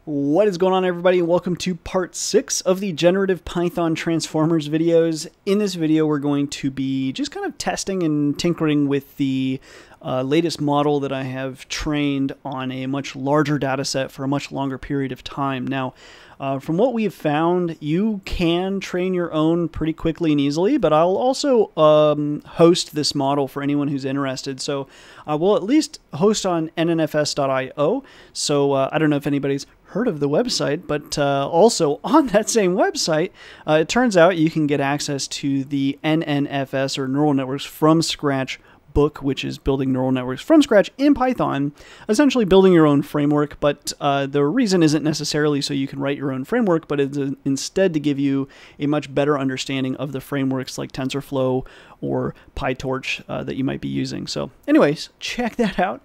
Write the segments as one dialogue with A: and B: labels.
A: What is going on, everybody? Welcome to part 6 of the Generative Python Transformers videos. In this video, we're going to be just kind of testing and tinkering with the latest model that I have trained on a much larger data set for a much longer period of time. Now, from what we've found, you can train your own pretty quickly and easily, but I'll also host this model for anyone who's interested. So we'll at least host on nnfs.io. So I don't know if anybody's heard of the website, but also on that same website, it turns out you can get access to the NNFS, or Neural Networks from Scratch book, which is building neural networks from scratch in Python, essentially building your own framework. But the reason isn't necessarily so you can write your own framework, but it's instead to give you a much better understanding of the frameworks like TensorFlow or PyTorch that you might be using. So anyways, check that out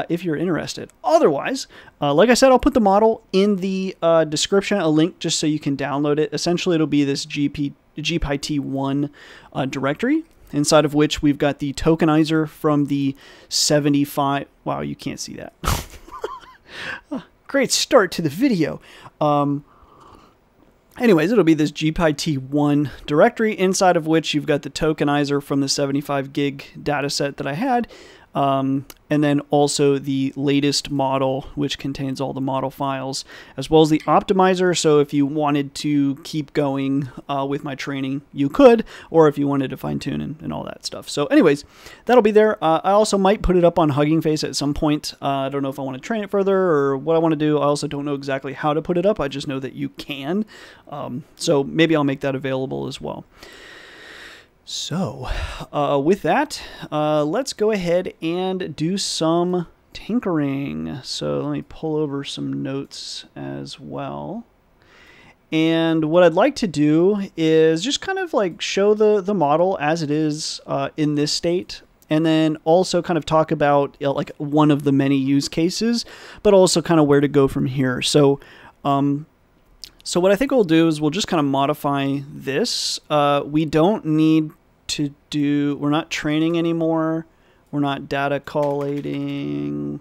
A: if you're interested. Otherwise, like I said, I'll put the model in the description, a link just so you can download it. Essentially, it'll be this gpt1 directory, inside of which we've got the tokenizer from the 75. Wow, you can't see that. Great start to the video. Anyways, it'll be this gpt1 directory, inside of which you've got the tokenizer from the 75 gig data set that I had. And then also the latest model, which contains all the model files, as well as the optimizer. So if you wanted to keep going with my training, you could, or if you wanted to fine tune and all that stuff. So anyways, that'll be there. I also might put it up on Hugging Face at some point. I don't know if I want to train it further or what I want to do. I also don't know exactly how to put it up. I just know that you can. So maybe I'll make that available as well. So, with that, let's go ahead and do some tinkering. So let me pull over some notes as well. And what I'd like to do is just kind of like show the model as it is in this state, and then also kind of talk about like one of the many use cases, but also kind of where to go from here. So, so what I think we'll do is we'll just kind of modify this. We don't need to do, we're not training anymore. We're not data collating.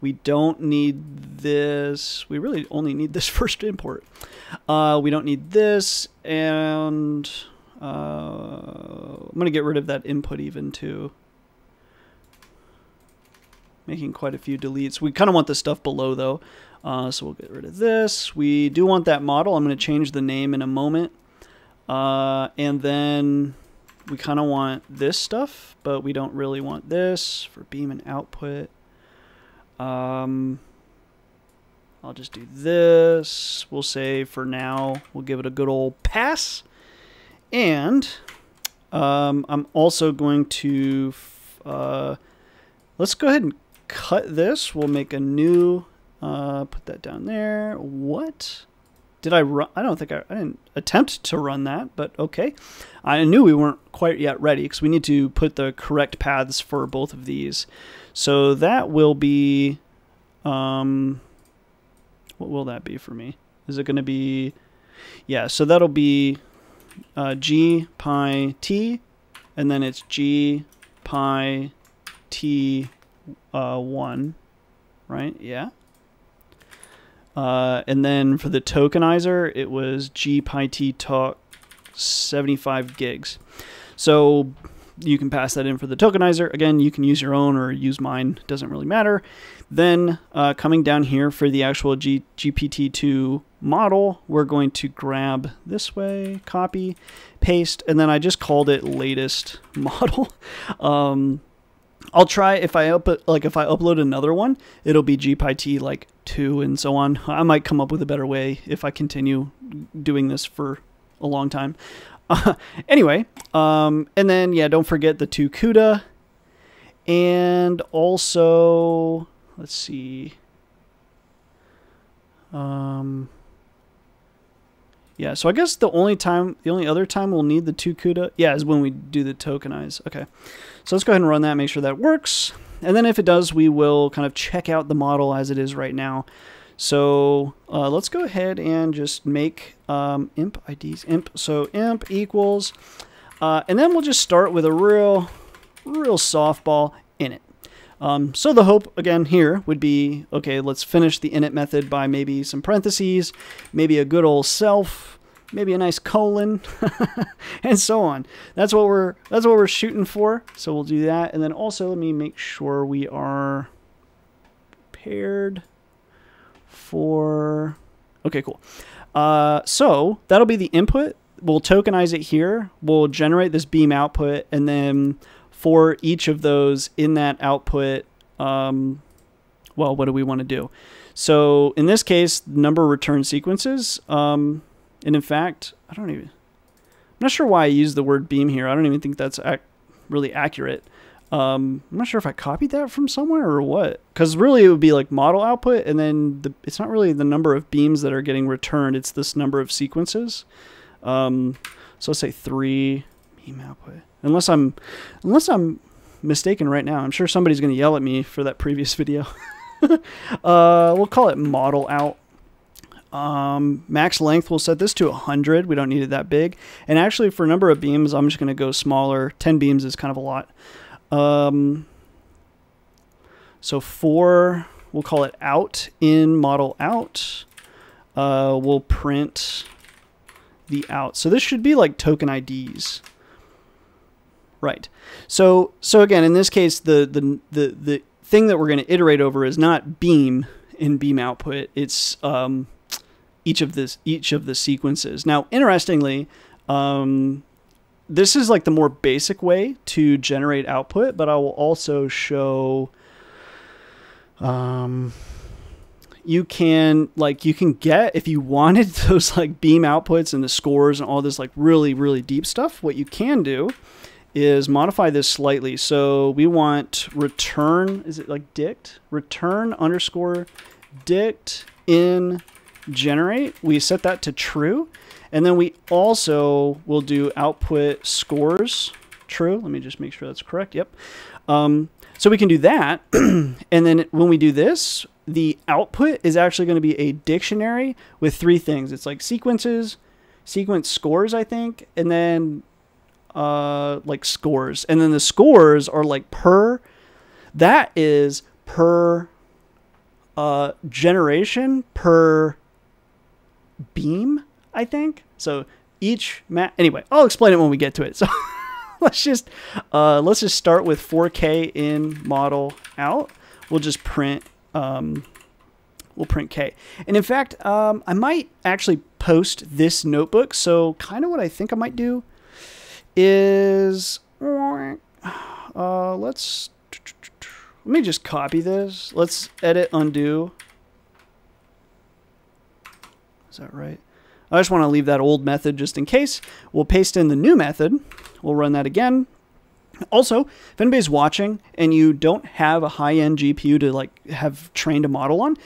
A: We don't need this. We really only need this first import. We don't need this. And I'm going to get rid of that input even too. Making quite a few deletes. We kind of want the stuff below though. So we'll get rid of this. We do want that model. I'm going to change the name in a moment. And then we kind of want this stuff, but we don't really want this for beam and output. I'll just do this. We'll say for now, we'll give it a good old pass. And I'm also going to, let's go ahead and cut this. We'll make a new, put that down there. What? Did I run? I don't think I didn't attempt to run that, but okay. I knew we weren't quite yet ready because we need to put the correct paths for both of these. So that will be, what will that be for me? Is it going to be, yeah, so that'll be g pi t, and then it's g pi t 1, right? Yeah. And then for the tokenizer, it was g pi t talk 75 gigs. So you can pass that in for the tokenizer. Again, you can use your own or use mine. Doesn't really matter. Then coming down here for the actual GPT-2 model, we're going to grab this way, copy, paste, and then I just called it latest model. I'll try if I upload another one, it'll be gpt like 2 and so on. I might come up with a better way if I continue doing this for a long time. Anyway, and then yeah, don't forget the 2 CUDA, and also let's see. Yeah, so I guess the only other time we'll need the 2 CUDA, yeah, is when we do the tokenize. Okay, so let's go ahead and run that, make sure that works. And then if it does, we will kind of check out the model as it is right now. So let's go ahead and just make imp IDs, imp. So imp equals, and then we'll just start with a real softball in it. So the hope, again, here would be, okay, let's finish the init method by maybe some parentheses, maybe a good old self, maybe a nice colon, and so on. That's what we're shooting for. So we'll do that. And then also let me make sure we are prepared for, okay, cool. So that'll be the input. We'll tokenize it here. We'll generate this beam output, and then for each of those in that output, well, what do we want to do? So in this case, number of return sequences. And in fact, I'm not sure why I use the word beam here. I don't even think that's really accurate. I'm not sure if I copied that from somewhere or what, because really it would be like model output, and then it's not really the number of beams that are getting returned. It's this number of sequences. So let's say 3 beam output. Unless I'm mistaken right now. I'm sure somebody's going to yell at me for that previous video. We'll call it model out. Max length, we'll set this to 100. We don't need it that big. And actually for number of beams, I'm just going to go smaller. 10 beams is kind of a lot. So we'll call it out in model out. We'll print the out. So this should be like token IDs. Right. So again, in this case, the thing that we're going to iterate over is not beam in beam output. It's each of the sequences. Now, interestingly, this is like the more basic way to generate output, but I will also show you can get, if you wanted those like beam outputs and the scores and all this like really, really deep stuff, what you can do is modify this slightly. So we want return, is it like dict? Return underscore dict in generate. We set that to true. And then we also will do output scores true. Let me just make sure that's correct. Yep. So we can do that. And then when we do this, the output is actually going to be a dictionary with 3 things. It's like sequences, sequence scores, I think, and then like scores. And then the scores are like that is per generation per beam, I think. So each anyway, I'll explain it when we get to it. So let's just start with 4K in model out. We'll just print we'll print K. And in fact, I might actually post this notebook. So kind of what I think I might do is let me just copy this. Let's edit, undo. Is that right? I just want to leave that old method just in case. We'll paste in the new method. We'll run that again. Also, if anybody's watching and you don't have a high-end GPU to like have trained a model on,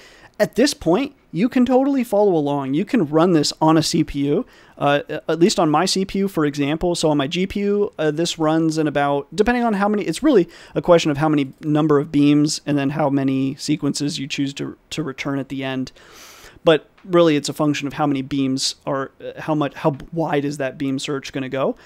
A: at this point, you can totally follow along. You can run this on a CPU, at least on my CPU, for example. So on my GPU, this runs in about, depending on how many, it's really a question of how many number of beams and then how many sequences you choose to return at the end. But really, it's a function of how many beams are, how wide is that beam search going to go.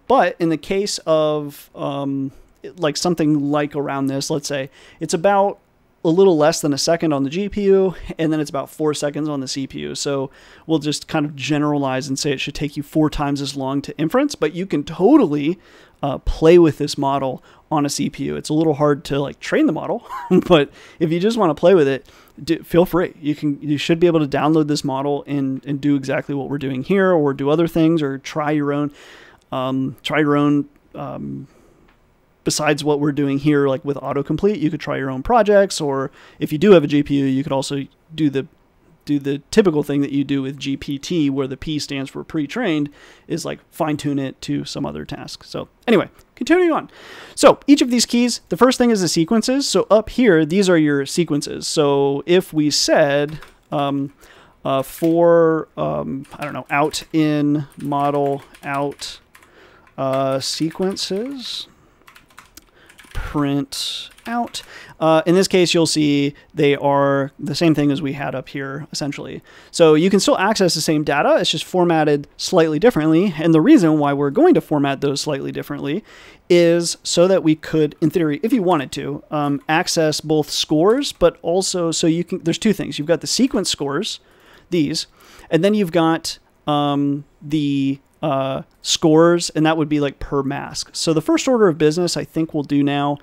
A: But in the case of like something like around this, let's say it's about a little less than a second on the GPU, and then it's about 4 seconds on the CPU. So we'll just kind of generalize and say it should take you 4 times as long to inference, but you can totally play with this model on a CPU. It's a little hard to like train the model, but if you just want to play with it, feel free. You should be able to download this model and do exactly what we're doing here, or do other things, or try your own. Besides what we're doing here, like with autocomplete, you could try your own projects, or if you do have a GPU, you could also do the typical thing that you do with GPT, where the P stands for pre-trained, is like fine-tune it to some other task. So anyway, continuing on. So each of these keys, the first thing is the sequences. So up here, these are your sequences. So if we said for, I don't know, out in model out sequences, print out. In this case, you'll see they are the same thing as we had up here, essentially. So you can still access the same data, it's just formatted slightly differently. And the reason why we're going to format those slightly differently is so that we could, in theory, if you wanted to, access both scores, but also so you can, there's two things. You've got the sequence scores, these, and then you've got the scores, and that would be like per mask. So the first order of business I think we'll do now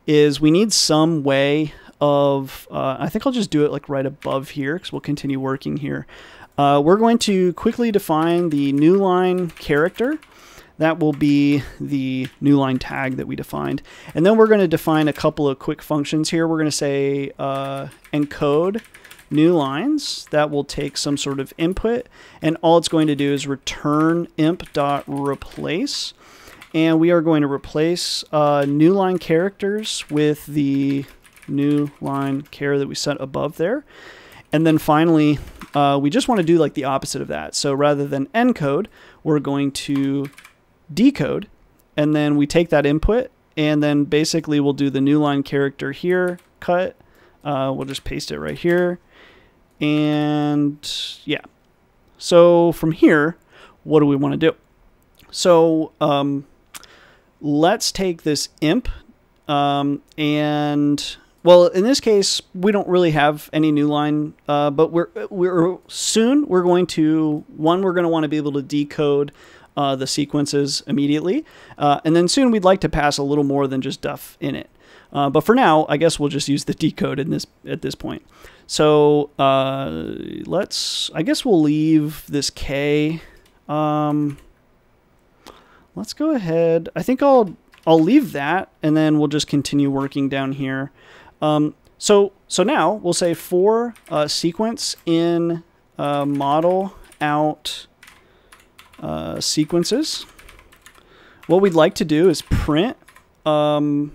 A: is we need some way of, I think I'll just do it like right above here because we'll continue working here. We're going to quickly define the new line character. That will be the new line tag that we defined. And then we're going to define a couple of quick functions here. We're going to say encode new lines. That will take some sort of input, and all it's going to do is return imp.replace. And we are going to replace new line characters with the new line char that we set above there. And then finally, we just want to do like the opposite of that. So rather than encode, we're going to decode, and then we take that input, and then basically we'll do the new line character here, cut. We'll just paste it right here. And yeah, so from here, what do we want to do? So let's take this imp, and well, in this case, we don't really have any new line, but we're going to want to be able to decode the sequences immediately, and then soon we'd like to pass a little more than just def in it. But for now, I guess we'll just use the decode in this at this point. So I guess we'll leave this k. Let's go ahead. I think I'll leave that, and then we'll just continue working down here. So now we'll say for sequence in model out sequences. What we'd like to do is print tokenizer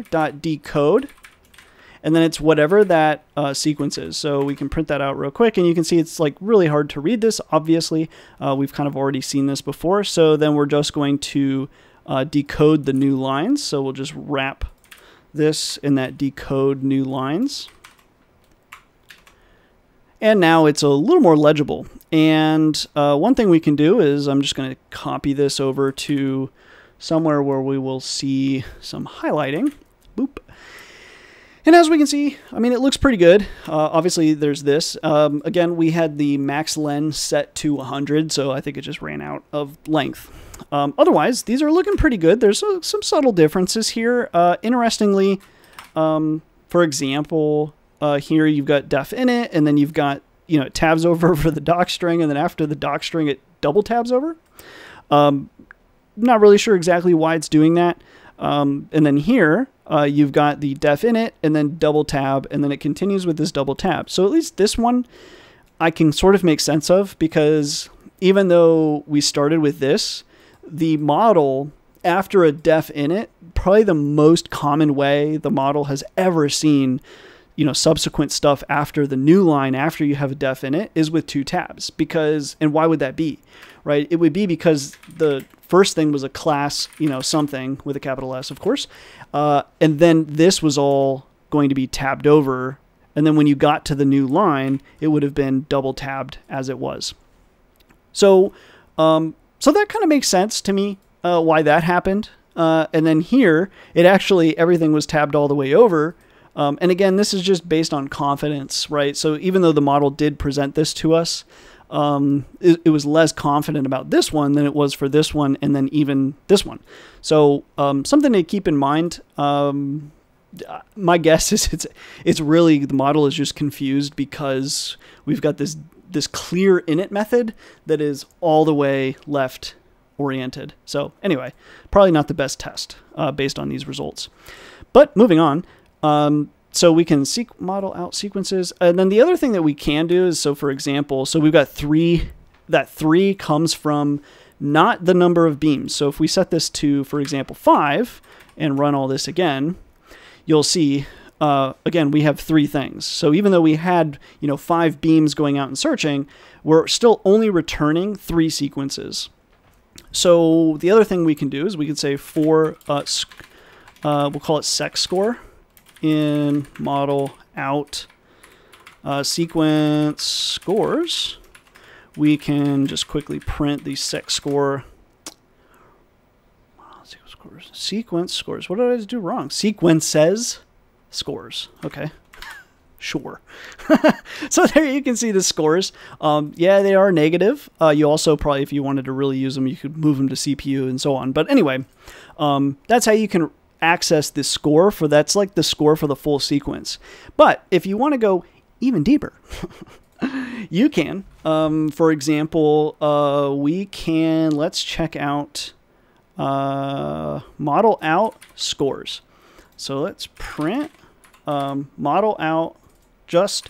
A: dot decode, and then it's whatever that sequence is. So we can print that out real quick, and you can see it's like really hard to read this. Obviously, we've kind of already seen this before. So then we're just going to decode the new lines. So we'll just wrap this in that decode new lines. And now it's a little more legible. And one thing we can do is I'm just going to copy this over to somewhere where we will see some highlighting. Boop. And as we can see, I mean, it looks pretty good. Obviously, there's this. Again, we had the max len set to 100, so I think it just ran out of length. Otherwise, these are looking pretty good. There's some subtle differences here. Interestingly, for example, here you've got def in it, and then you've got, you know, it tabs over for the doc string, and then after the doc string, it double tabs over. Not really sure exactly why it's doing that. And then here, you've got the def in it, and then double tab, and then it continues with this double tab. So at least this one I can sort of make sense of, because even though we started with this, the model, after a def in it, probably the most common way the model has ever seen, you know, subsequent stuff after the new line, after you have a def in it, is with two tabs. Because, and why would that be, right? It would be because the first thing was a class, you know, something with a capital S, of course. And then this was all going to be tabbed over. And then when you got to the new line, it would have been double tabbed as it was. So, so that kind of makes sense to me, why that happened. And then here, it actually, everything was tabbed all the way over. And again, this is just based on confidence, right? So even though the model did present this to us, it was less confident about this one than it was for this one, and then even this one. So something to keep in mind. My guess is it's really, the model is just confused because we've got this clear init method that is all the way left oriented. So anyway, probably not the best test based on these results. But moving on. So we can model out sequences. And then the other thing that we can do is, so for example, so we've got 3, that 3 comes from not the number of beams. So if we set this to, for example, 5 and run all this again, you'll see, again, we have 3 things. So even though we had, you know, 5 beams going out and searching, we're still only returning 3 sequences. So the other thing we can do is we can say for, we'll call it seq score in model out sequence scores. We can just quickly print the seq score. Sequence scores. What did I do wrong? Sequences scores. Okay. Sure. So there you can see the scores. Yeah, they are negative. You also probably, if you wanted to really use them, you could move them to CPU and so on. But anyway, that's how you can access the score for, that's like the score for the full sequence. But if you want to go even deeper, you can. For example, we can, let's check out model out scores. So let's print model out just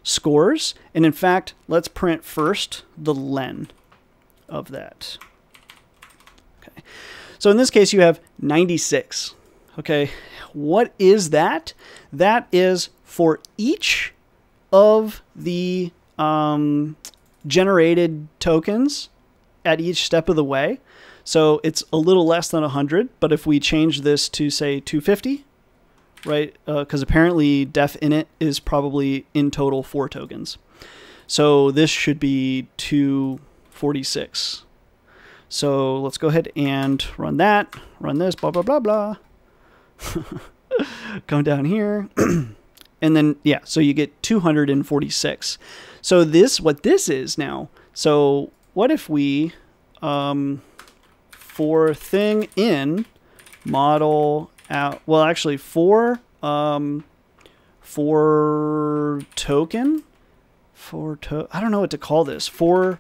A: scores. And in fact, let's print first the len of that. Okay. So in this case, you have 96. Okay. What is that? That is for each of the generated tokens at each step of the way. So it's a little less than 100, but if we change this to say 250, right? Because apparently def init is probably in total 4 tokens. So this should be 246. So let's go ahead and run that, run this, blah, blah, blah, blah. Come down here. And then, yeah, so you get 246. So this, what this is now, so what if we, for thing in model out, well, actually for token, I don't know what to call this, for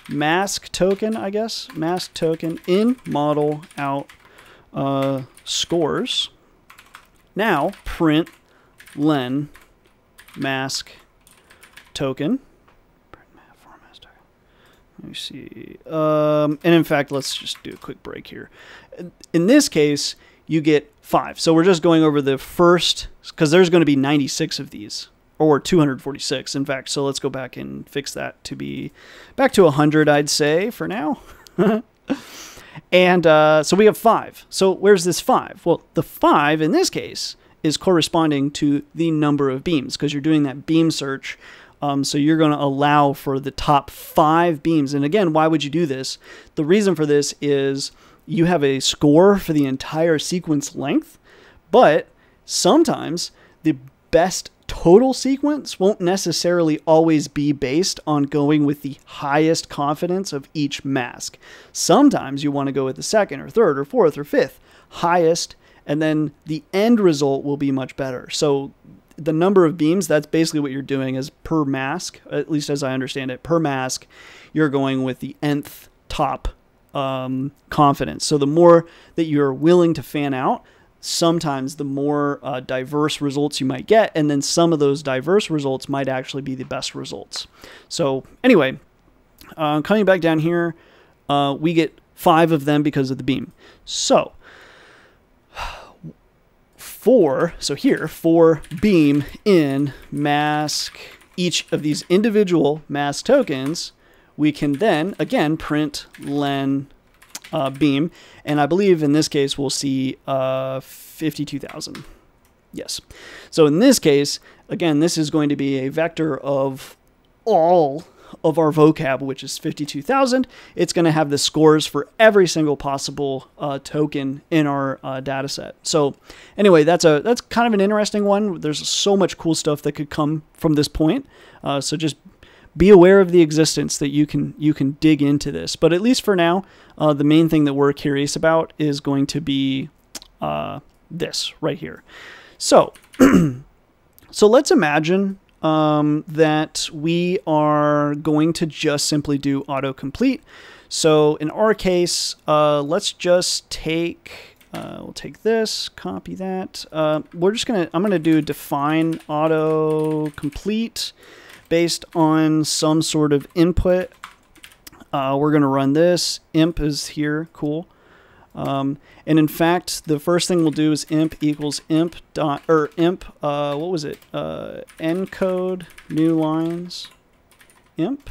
A: mask token, I guess, mask token in model out scores. Now print len mask token. Let me see. And in fact, let's just do a quick break here. In this case, you get 5. So we're just going over the first, because there's going to be 96 of these, or 246, in fact. So let's go back and fix that to be back to 100, I'd say, for now. And so we have 5. So where's this 5? Well, the 5 in this case is corresponding to the number of beams, because you're doing that beam search. So you're going to allow for the top 5 beams. And again, why would you do this? The reason for this is you have a score for the entire sequence length, but sometimes the best total sequence won't necessarily always be based on going with the highest confidence of each mask. Sometimes you want to go with the second or third or fourth or fifth highest, and then the end result will be much better. So the number of beams, that's basically what you're doing is per mask, at least as I understand it, per mask, you're going with the nth top confidence. So the more that you're willing to fan out, sometimes the more diverse results you might get, and then some of those diverse results might actually be the best results. So anyway, coming back down here, we get 5 of them because of the beam. So for beam in mask each of these individual mask tokens, we can then again print len beam, and I believe in this case we'll see 52,000. Yes. So in this case, again, this is going to be a vector of all of our vocab, which is 52,000. It's going to have the scores for every single possible token in our data set. So anyway, that's kind of an interesting one. There's so much cool stuff that could come from this point. So just be aware of the existence that you can dig into this. But at least for now, the main thing that we're curious about is going to be this right here. So, so let's imagine that we are going to just simply do autocomplete. So in our case, let's just take, we'll take this, copy that. I'm going to do define autocomplete based on some sort of input. We're going to run this. Imp is here. Cool. And in fact, the first thing we'll do is imp equals imp dot, or imp, what was it? Encode new lines, imp.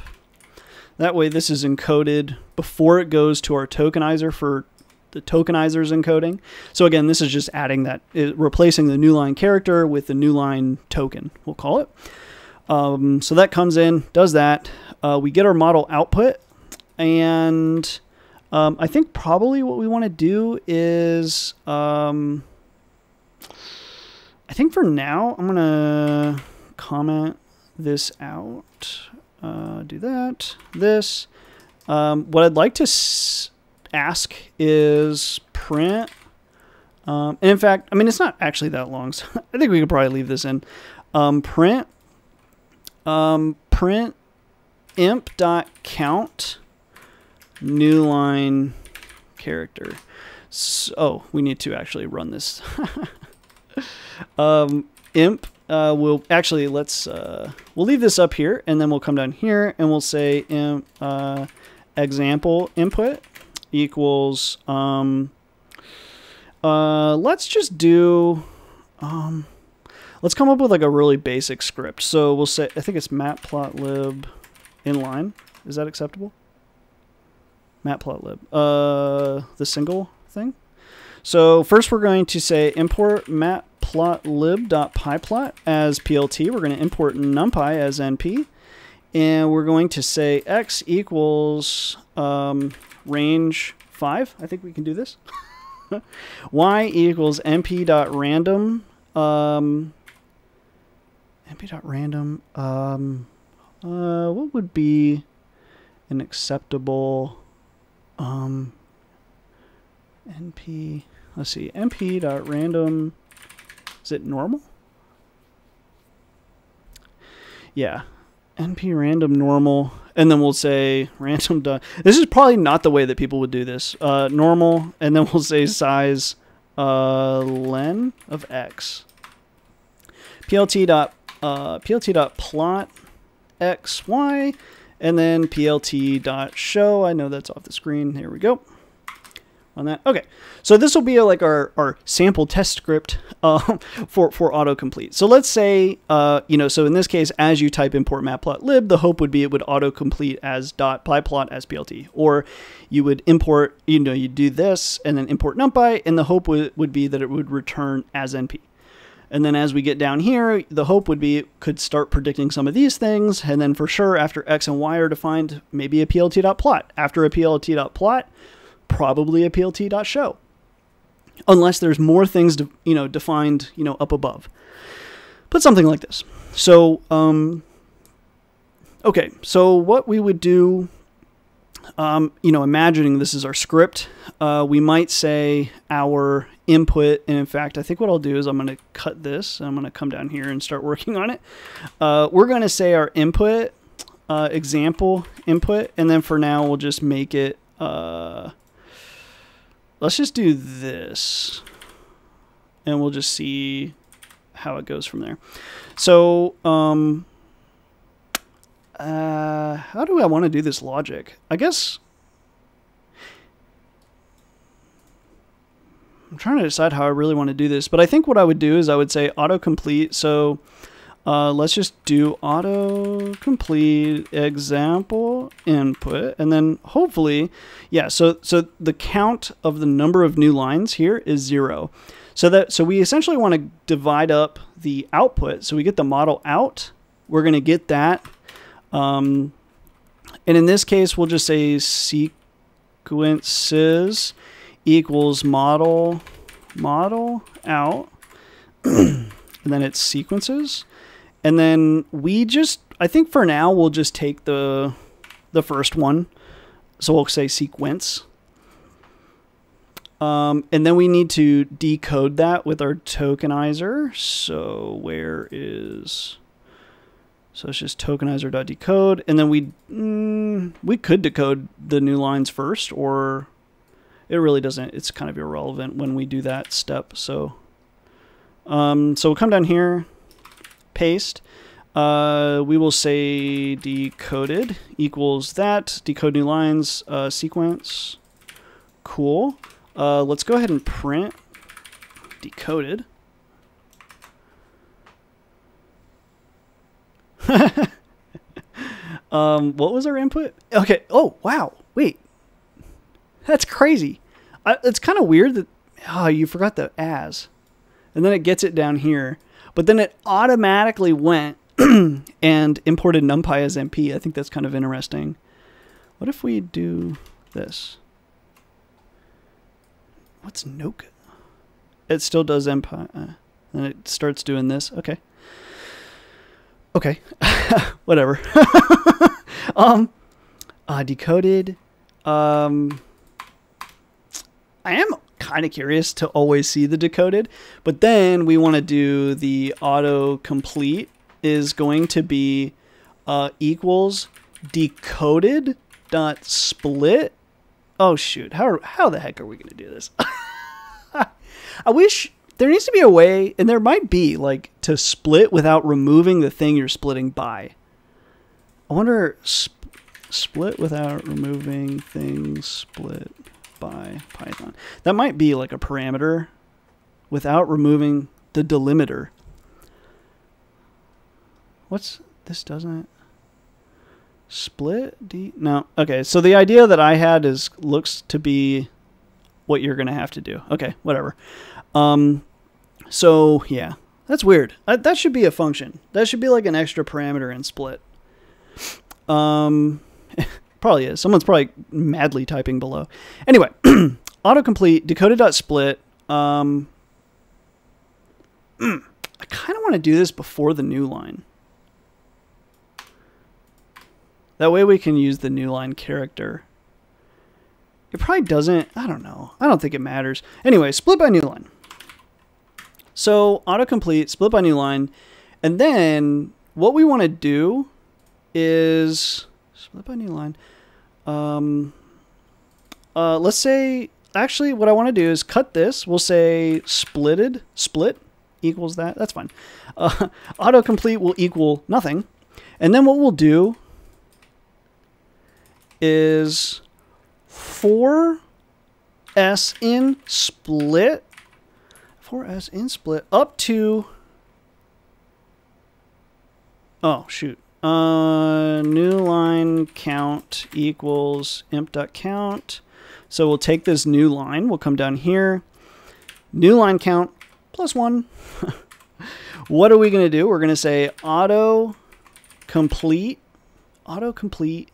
A: That way this is encoded before it goes to our tokenizer for the tokenizer's encoding. So again, this is just adding that, replacing the new line character with the new line token, we'll call it. So that comes in, does that. We get our model output, and I think probably what we want to do is, I think for now, I'm going to comment this out. Do that, this. What I'd like to ask is print, and in fact, I mean, it's not actually that long, so I think we could probably leave this in. Print imp.count new line character. So we need to actually run this. Imp we'll actually, we'll leave this up here, and then we'll come down here and we'll say imp, example input equals, let's just do, let's come up with like a really basic script. So we'll say, I think it's matplotlib inline. Is that acceptable? Matplotlib, the single thing. So first we're going to say import matplotlib.pyplot as plt. We're going to import numpy as np. And we're going to say x equals range 5. I think we can do this. Y equals np.random. np.random. What would be an acceptable np? Let's see. np.random. Is it normal? Yeah. np random normal, and then we'll say random dot. This is probably not the way that people would do this. Normal, and then we'll say size len of x. plt dot plot x y, and then plt dot show. I know that's off the screen. Here we go. On that. Okay, so this will be like our sample test script for autocomplete. So let's say, you know, so in this case, as you type import matplotlib, the hope would be it would autocomplete as .pyplot as plt. Or you would import, you know, you do this and then import numpy, and the hope would be that it would return as np. And then as we get down here, the hope would be it could start predicting some of these things, and then for sure, after x and y are defined, maybe a plt.plot. After a plt.plot, probably a plt.show, unless there's more things defined up above, but something like this. So okay, so what we would do, imagining this is our script, we might say our input, and in fact I think what I'll do is I'm going to cut this and I'm going to come down here and start working on it. We're going to say our input, example input, and then for now we'll just make it let's just do this, and we'll just see how it goes from there. So, how do I want to do this logic? I guess I'm trying to decide how I really want to do this, but I think what I would do is I would say autocomplete. So let's just do autocomplete example input, and then hopefully, yeah, so the count of the number of new lines here is 0. So we essentially want to divide up the output. So we get the model out, we're going to get that, and in this case we'll just say sequences equals model out, and then it's sequences. And then we just, I think for now, we'll just take the first one. So we'll say sequence. And then we need to decode that with our tokenizer. So where is, so it's just tokenizer.decode. And then we could decode the new lines first, or it really doesn't, it's kind of irrelevant when we do that step. So, so we'll come down here, paste, we will say decoded equals that, decode new lines, sequence, cool. Let's go ahead and print decoded. What was our input? Okay. Oh, wow. Wait. That's crazy. It's kind of weird that, oh, you forgot the as. And then it gets it down here. But then it automatically went and imported NumPy as MP. I think that's kind of interesting. What if we do this? What's Noke? It still does NumPy. And it starts doing this. Okay. Okay. Whatever. Decoded. I am kind of curious to always see the decoded, but then we want to do the autocomplete is going to be equals decoded dot split. Oh shoot, how the heck are we going to do this? I wish there needs to be a way, and there might be, like, to split without removing the thing you're splitting by. I wonder, split without removing things split by Python. That might be like a parameter without removing the delimiter. What's this? Doesn't split D? No. Okay. So the idea that I had looks to be what you're going to have to do. Okay. Whatever. So yeah, that's weird. That should be a function. That should be like an extra parameter in split. Probably is. Someone's probably madly typing below. Anyway, autocomplete decoded.split. I kind of want to do this before the new line. That way we can use the new line character. It probably doesn't. I don't know. I don't think it matters. Anyway, split by new line. So autocomplete, split by new line. And then what we want to do is split by new line. Let's say, actually what I want to do is cut this. We'll say split equals that. That's fine. Autocomplete will equal nothing. And then what we'll do is for s in split, up to, oh shoot, new line count equals imp.count. So we'll take this new line, we'll come down here, new line count plus 1. What are we going to do? We're going to say autocomplete, autocomplete,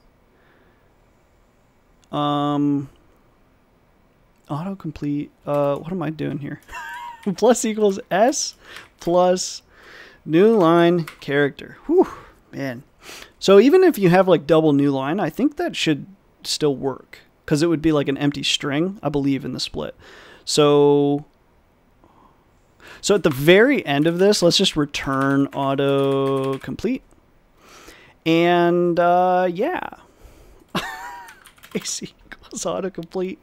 A: what am I doing here? Plus equals s plus new line character. Whew, man. So even if you have like double new line, I think that should still work because it would be like an empty string, I believe, in the split. So at the very end of this, let's just return autocomplete. And yeah, AC equals autocomplete.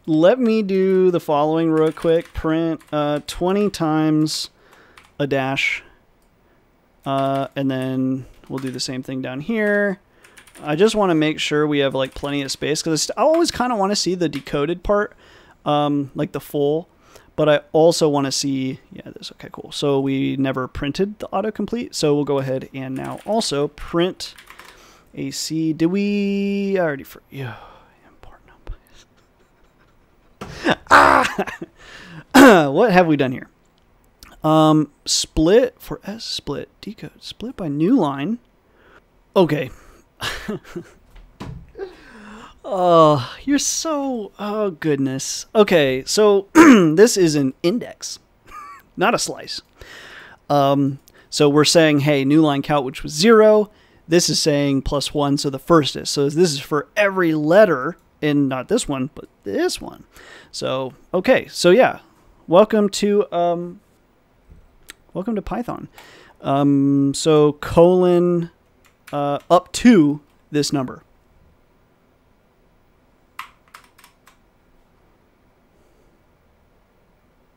A: Let me do the following real quick. Print 20 times a dash. And then we'll do the same thing down here. I just want to make sure we have like plenty of space because I always kind of want to see the decoded part, like the full. But I also want to see, yeah, this, okay, cool. So we never printed the autocomplete. So we'll go ahead and now also print AC. Did we, I already, yeah, import numbers. What have we done here? Split for S split, decode, split by new line. Okay. Oh, you're so, oh goodness. Okay, so this is an index, not a slice. So we're saying, hey, new line count, which was 0. This is saying plus 1, so the first is. So this is for every letter in not this one, but this one. So, okay, so yeah, welcome to Python. So colon up to this number.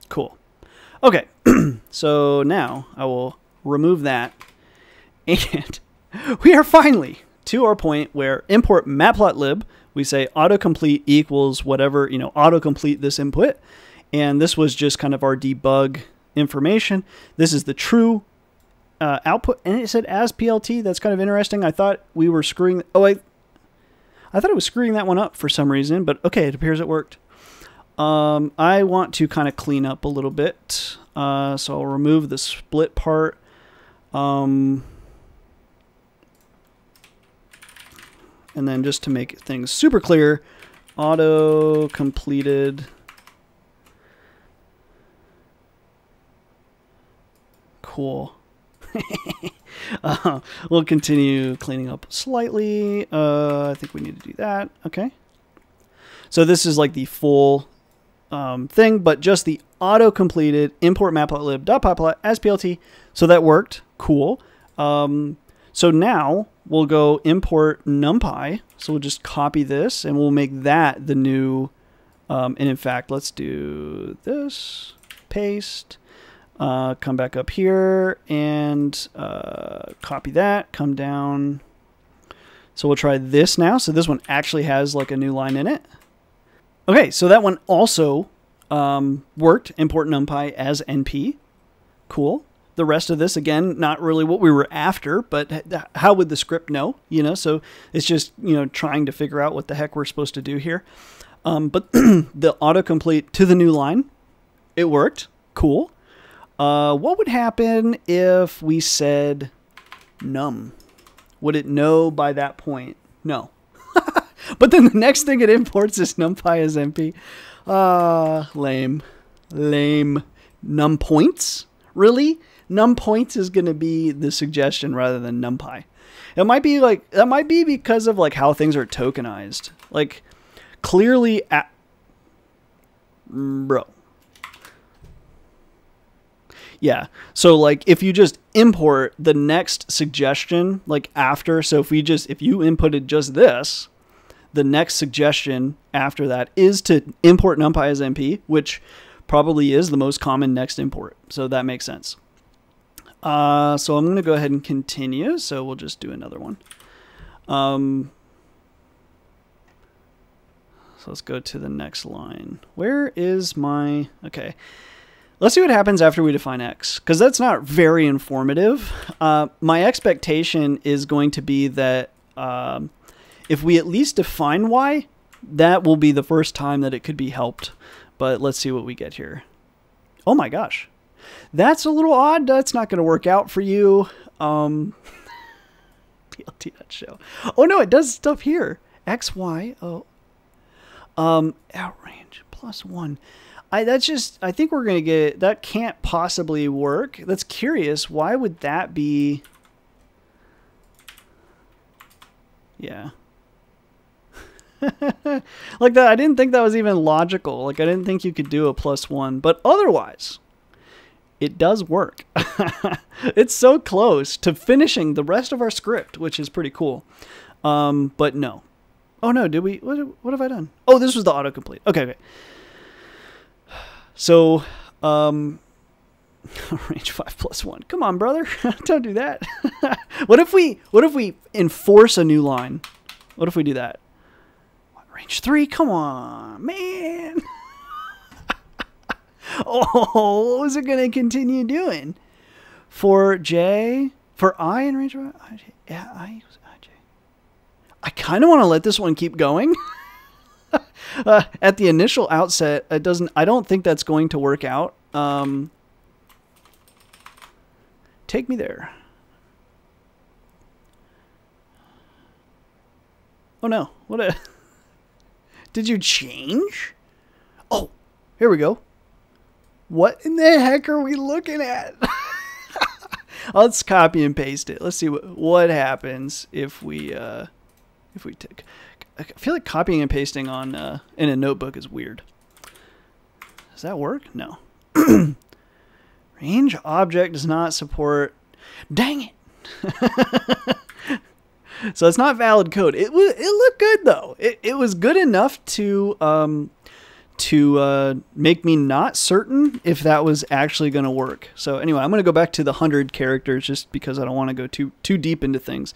A: Cool. Okay, so now I will remove that, and we are finally to our point where import matplotlib, we say autocomplete equals whatever, you know, autocomplete this input, and this was just kind of our debug information. This is the true output, and it said as PLT. That's kind of interesting. I thought we were screwing. Oh, I thought it was screwing that one up for some reason, but okay, it appears it worked. I want to kind of clean up a little bit, so I'll remove the split part. And then just to make things super clear, auto completed. Cool. We'll continue cleaning up slightly. I think we need to do that. Okay. So this is like the full thing, but just the auto completed import matplotlib.pyplot as PLT. So that worked. Cool. So now we'll go import numpy. So we'll just copy this and we'll make that the new, and in fact, let's do this, paste, come back up here and copy that, come down. So we'll try this now. So this one actually has like a new line in it. Okay, so that one also worked, import numpy as NP. Cool. The rest of this, again, not really what we were after, but how would the script know? You know, so it's just, you know, trying to figure out what the heck we're supposed to do here. But the autocomplete to the new line, it worked. Cool. What would happen if we said num? Would it know by that point? No. But then the next thing it imports is numpy as NP. Lame. Lame. Num points? Really? Num points is going to be the suggestion rather than numpy. It might be like, that might be because of like how things are tokenized. Like clearly, bro. Yeah. So like if you just import the next suggestion, like after, so if you inputted just this, the next suggestion after that is to import numpy as NP, which probably is the most common next import. So that makes sense. So I'm going to go ahead and continue. So we'll just do another one. So let's go to the next line. Where is my, okay. Let's see what happens after we define X, because that's not very informative. My expectation is going to be that if we at least define Y, that will be the first time that it could be helped. But let's see what we get here. Oh my gosh. That's a little odd. That's not going to work out for you. PLT.show. Oh no, it does stuff here. X, Y, O. Outrange +1. I think we're going to get, that can't possibly work. That's curious. Why would that be? Yeah. Like that, I didn't think that was even logical. Like I didn't think you could do a +1, but otherwise it does work. It's so close to finishing the rest of our script, which is pretty cool. But no. Oh no, did we, what have I done? Oh, this was the autocomplete. Okay. So, range 5 +1. Come on, brother. Don't do that. What if we enforce a new line? What if we do that? Range 3? Come on, man. Oh, what was it going to continue doing? For J, for I in range 5? Yeah, I J. I kind of want to let this one keep going. At the initial outset, it doesn't. I don't think that's going to work out. Take me there. Oh no! What a? Did you change? Oh, here we go. What in the heck are we looking at? Let's copy and paste it. Let's see what happens if we take. I feel like copying and pasting on in a notebook is weird. Does that work? No. Range object does not support. Dang it! So it's not valid code. It looked good though. It was good enough to make me not certain if that was actually going to work. So anyway, I'm going to go back to the 100 characters just because I don't want to go too deep into things.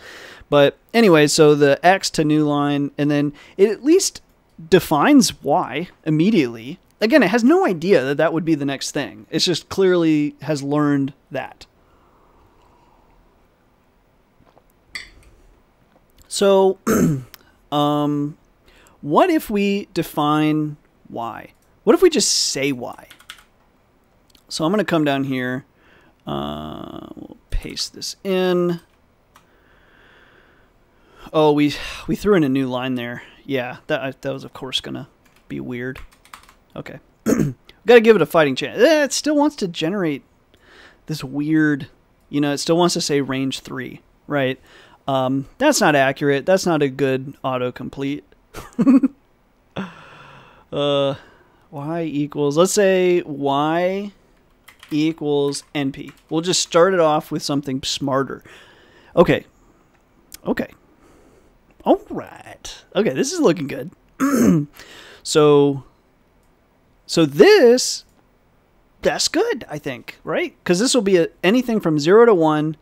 A: But anyway, so the X to new line, and then it at least defines Y immediately. Again, it has no idea that that would be the next thing. It's just clearly has learned that. So, what if we define y? What if we just say y? So I'm going to come down here. We'll paste this in. Oh, we threw in a new line there. Yeah, that was of course going to be weird. Okay. Got to give it a fighting chance. It still wants to generate this weird, you know, it still wants to say range 3, right? That's not accurate. That's not a good autocomplete. Y equals, let's say y equals NP. We'll just start it off with something smarter. Okay. Okay. All right. Okay, this is looking good. So this, that's good, I think, right? Because this will be anything from 0 to 1.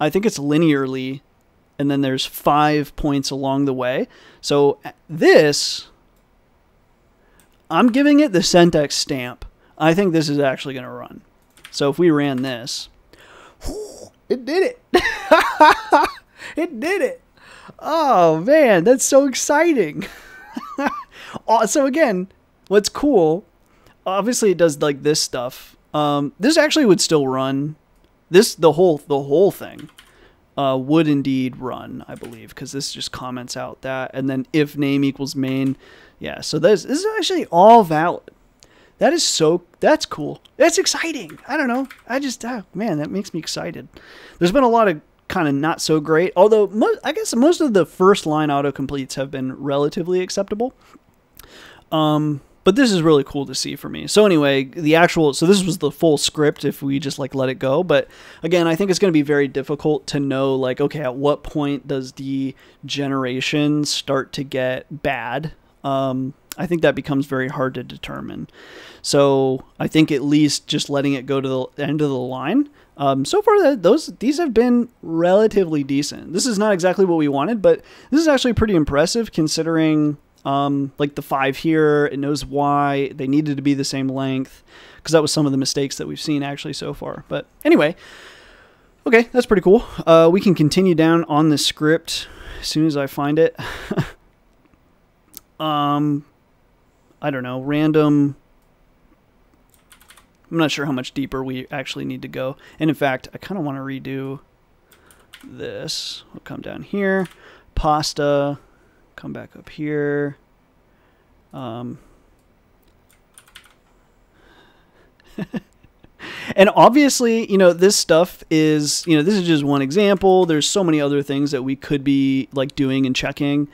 A: I think it's linearly, and then there's 5 points along the way. So this, I'm giving it the Centex stamp. I think this is actually going to run. So if we ran this, it did it. It did it. Oh, man, that's so exciting. So again, what's cool, obviously it does like this stuff. This actually would still run. The whole thing would indeed run, I believe, because this just comments out that, and then if name equals main. Yeah, so this is actually all valid. That's cool. That's exciting. I don't know. Man, that makes me excited. There's been a lot of kind of not so great, although I guess most of the first line autocompletes have been relatively acceptable. But this is really cool to see for me. So anyway, so this was the full script if we just like let it go. But again, I think it's going to be very difficult to know, like, okay, at what point does the generation start to get bad? I think that becomes very hard to determine. So I think at least just letting it go to the end of the line. So far, these have been relatively decent. This is not exactly what we wanted, but this is actually pretty impressive considering like the 5 here. It knows why they needed to be the same length, because that was some of the mistakes that we've seen actually so far. But anyway, okay, that's pretty cool. We can continue down on the script as soon as I find it. I don't know, random. I'm not sure how much deeper we actually need to go. And in fact, I kind of want to redo this. We'll come down here, pasta, come back up here. And obviously, you know, this stuff is, you know, this is just one example. There's so many other things that we could be like doing and checking.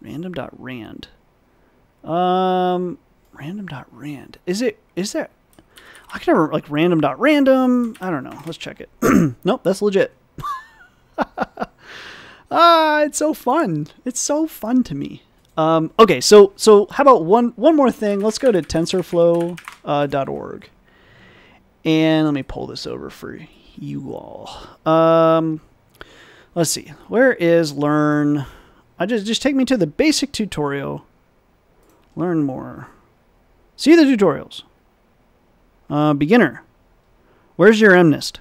A: Random.rand. Random.rand. Is that? I can never, like, random.random. I don't know. Let's check it. Nope, that's legit. It's so fun. It's so fun to me. Okay, so how about one more thing? Let's go to tensorflow.org. And let me pull this over for you all. Let's see. Where is learn? Just take me to the basic tutorial. Learn more. See the tutorials. Beginner. Where's your MNIST?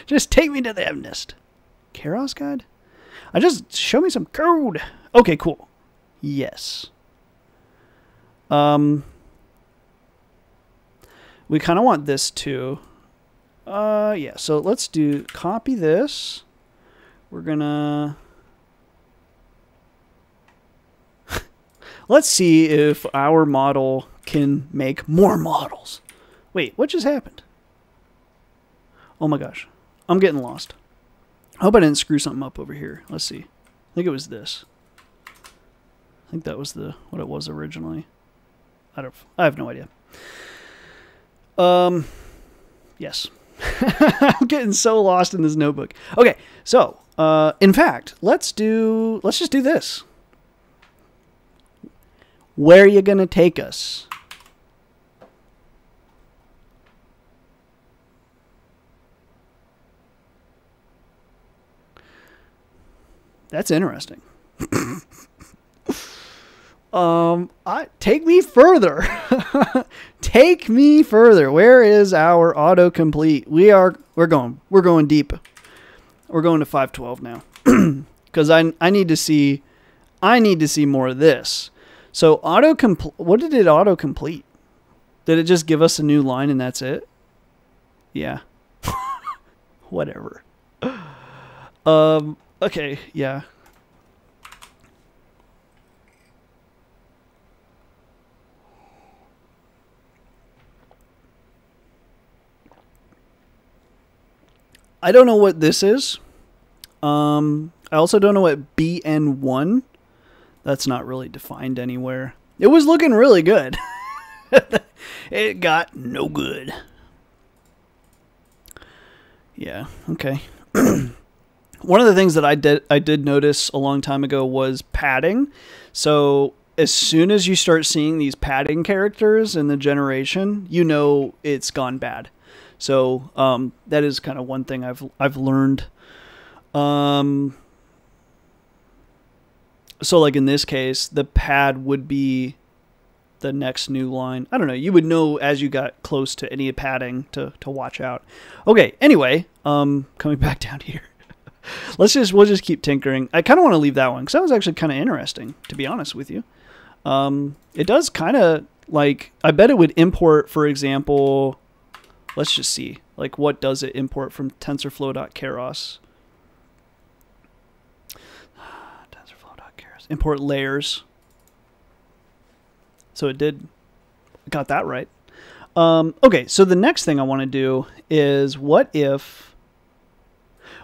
A: Just take me to the MNIST. Keras guide? Show me some code. Okay, cool. Yes. We kind of want this too. Yeah, so let's copy this. We're gonna... Let's see if our model can make more models. Wait, what just happened? Oh my gosh. I'm getting lost. I hope I didn't screw something up over here. Let's see. I think it was this. I think that was what it was originally. I have no idea. Yes. I'm getting so lost in this notebook. Okay, so in fact, let's just do this. Where are you going to take us? That's interesting. Take me further. Take me further. Where is our autocomplete? We're going deep. We're going to 512 now. Because I need to see more of this. So what did it autocomplete? Did it just give us a new line and that's it? Yeah. Whatever. Okay, yeah. I don't know what this is. I also don't know what BN1. That's not really defined anywhere. It was looking really good. It got no good. Yeah, okay. One of the things that I did notice a long time ago was padding. So as soon as you start seeing these padding characters in the generation, you know it's gone bad. So that is kind of one thing I've learned. So like in this case, the pad would be the next new line. I don't know. You would know as you got close to any padding to watch out. Okay. Anyway, coming back down here, we'll just keep tinkering. I kind of want to leave that one because that was actually kind of interesting, to be honest with you. It does kind of like, I bet it would import, for example, let's just see, like what does it import from TensorFlow.keras? Import layers. So it got that right. Okay, so the next thing I want to do is what if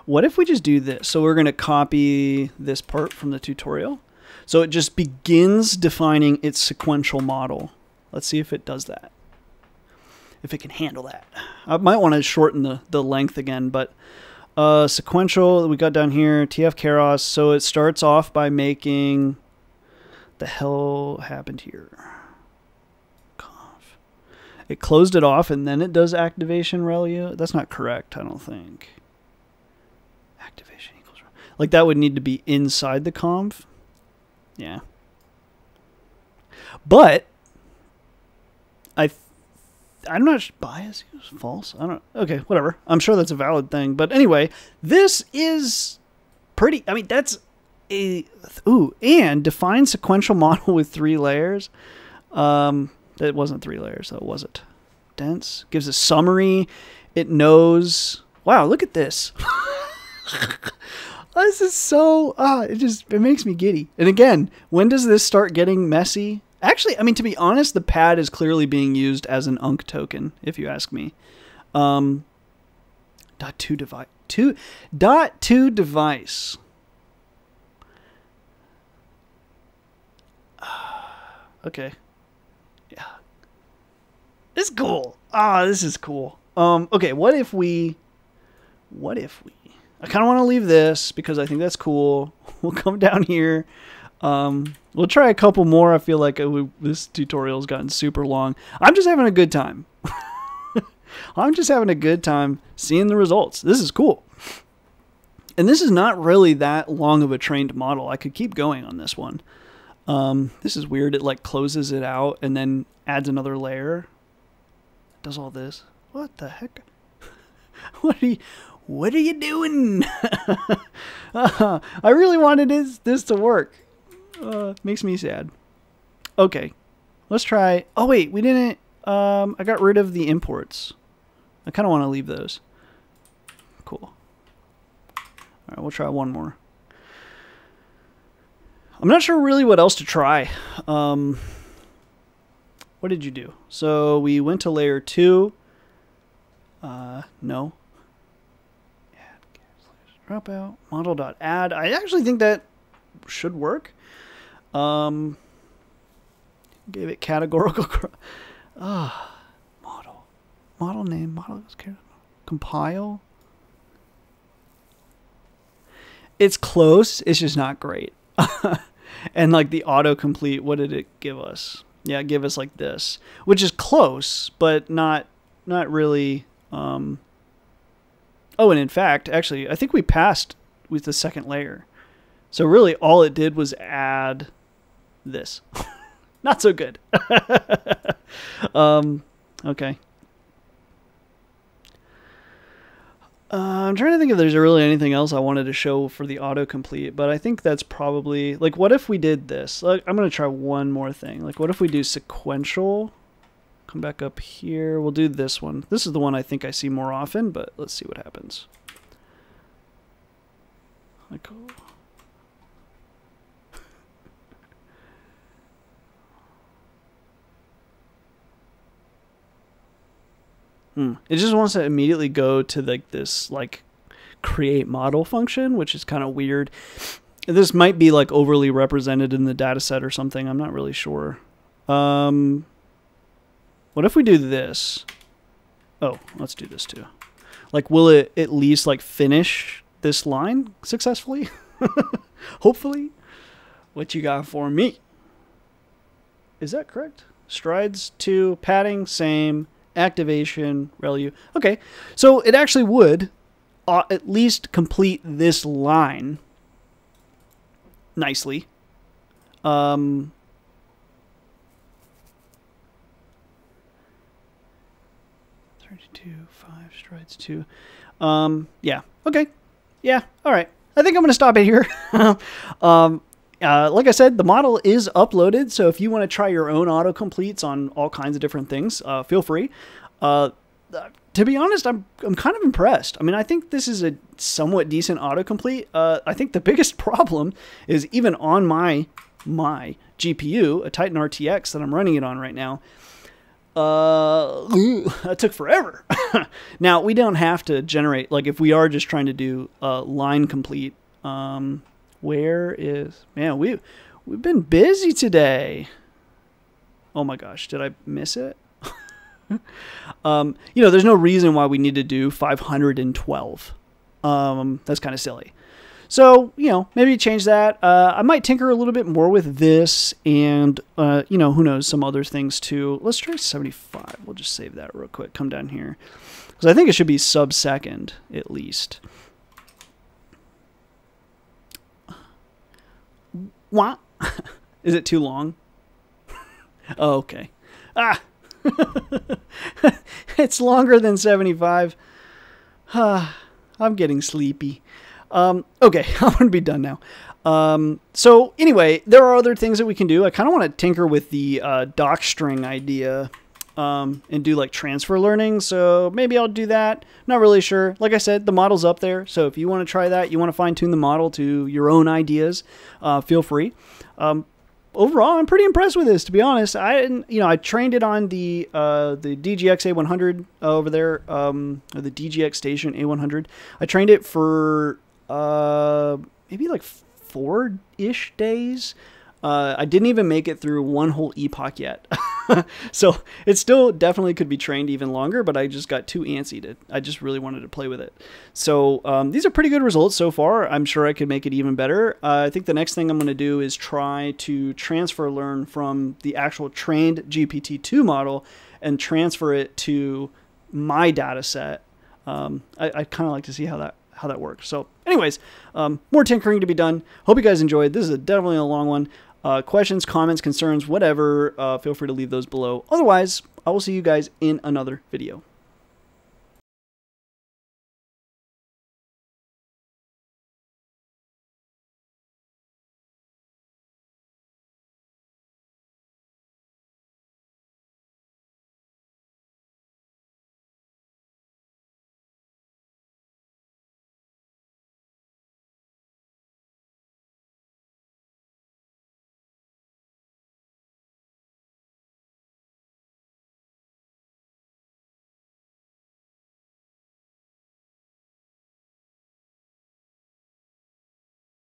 A: we just do this? So we're going to copy this part from the tutorial. So it just begins defining its sequential model. Let's see if it does that. If it can handle that. I might want to shorten the length again, but sequential, we got down here, TF-keras. So it starts off by making, the hell happened here? Conf. It closed it off and then it does activation ReLU. That's not correct, I don't think. Activation equals, like that would need to be inside the conf. Yeah. But I'm not biased. It was false. I don't. Okay, whatever. I'm sure that's a valid thing. But anyway, this is pretty. I mean, that's a and define sequential model with 3 layers. That wasn't 3 layers, though, was it? Dense gives a summary. It knows. Wow, look at this. This is so. It makes me giddy. And again, when does this start getting messy? Actually, I mean, to be honest, the pad is clearly being used as an UNC token, if you ask me. Dot to device. Okay. Yeah. It's cool. This is cool. Okay, what if we I kind of want to leave this because I think that's cool. We'll come down here. We'll try a couple more. I feel like this tutorial's gotten super long. I'm just having a good time. I'm just having a good time seeing the results. This is cool. And this is not really that long of a trained model. I could keep going on this one. This is weird. It like closes it out and then adds another layer. It does all this. What the heck? What are you doing? I really wanted this to work. Makes me sad. Okay, let's try. Oh wait, we didn't. I got rid of the imports. I kind of want to leave those. Cool. All right, we'll try one more. I'm not sure really what else to try. What did you do? So we went to layer 2. No. Dropout. Model.add. I actually think that should work. Gave it categorical. Model name. Compile. It's close. It's just not great. And like the autocomplete, what did it give us? Yeah, it gave us like this, which is close, but not really. Oh, and in fact, actually, I think we passed with the second layer. So really all it did was add this. Not so good. Okay. I'm trying to think if there's really anything else I wanted to show for the autocomplete, but I think that's probably, like, what if we did this? Like, I'm going to try one more thing. Like, what if we do sequential? Come back up here. We'll do this one. This is the one I think I see more often, but let's see what happens. Like, it just wants to immediately go to like this like create model function, which is kind of weird. This might be like overly represented in the data set or something. I'm not really sure. What if we do this? Oh, let's do this too. Like, will it at least like finish this line successfully? Hopefully. What you got for me? Is that correct? Strides to padding, same. Activation, ReLU. Okay, so it actually would at least complete this line nicely. 32, 5 strides 2. Yeah. Okay. Yeah. All right. I think I'm going to stop it here. Like I said, the model is uploaded, so if you want to try your own autocompletes on all kinds of different things, feel free. To be honest, I'm kind of impressed. I mean, I think this is a somewhat decent autocomplete. I think the biggest problem is even on my GPU, a Titan RTX that I'm running it on right now, that took forever. Now, we don't have to generate, like if we are just trying to do line complete, where is, man, we've been busy today. Oh my gosh, did I miss it? You know, there's no reason why we need to do 512. That's kind of silly. So, you know, maybe change that. I might tinker a little bit more with this and, you know, who knows, some other things too. Let's try 75. We'll just save that real quick. Come down here. Because I think it should be sub-second at least. What? Is it too long? Oh, okay. Ah! It's longer than 75. I'm getting sleepy. Okay, I'm going to be done now. So anyway, there are other things that we can do. I kind of want to tinker with the docstring idea and do like transfer learning. So maybe I'll do that. Not really sure. Like I said, the model's up there. So if you want to try that, you want to fine tune the model to your own ideas, feel free. Overall, I'm pretty impressed with this, to be honest. I trained it on the DGX A100 over there, or the DGX Station A100. I trained it for maybe like 4-ish days. I didn't even make it through one whole epoch yet. So it still definitely could be trained even longer, but I just got too antsy. I just really wanted to play with it. So these are pretty good results so far. I'm sure I could make it even better. I think the next thing I'm going to do is try to transfer learn from the actual trained GPT-2 model and transfer it to my data set. I kind of like to see how that works. So anyways, more tinkering to be done. Hope you guys enjoyed. This is definitely a long one. Questions, comments, concerns, whatever, feel free to leave those below. Otherwise, I will see you guys in another video.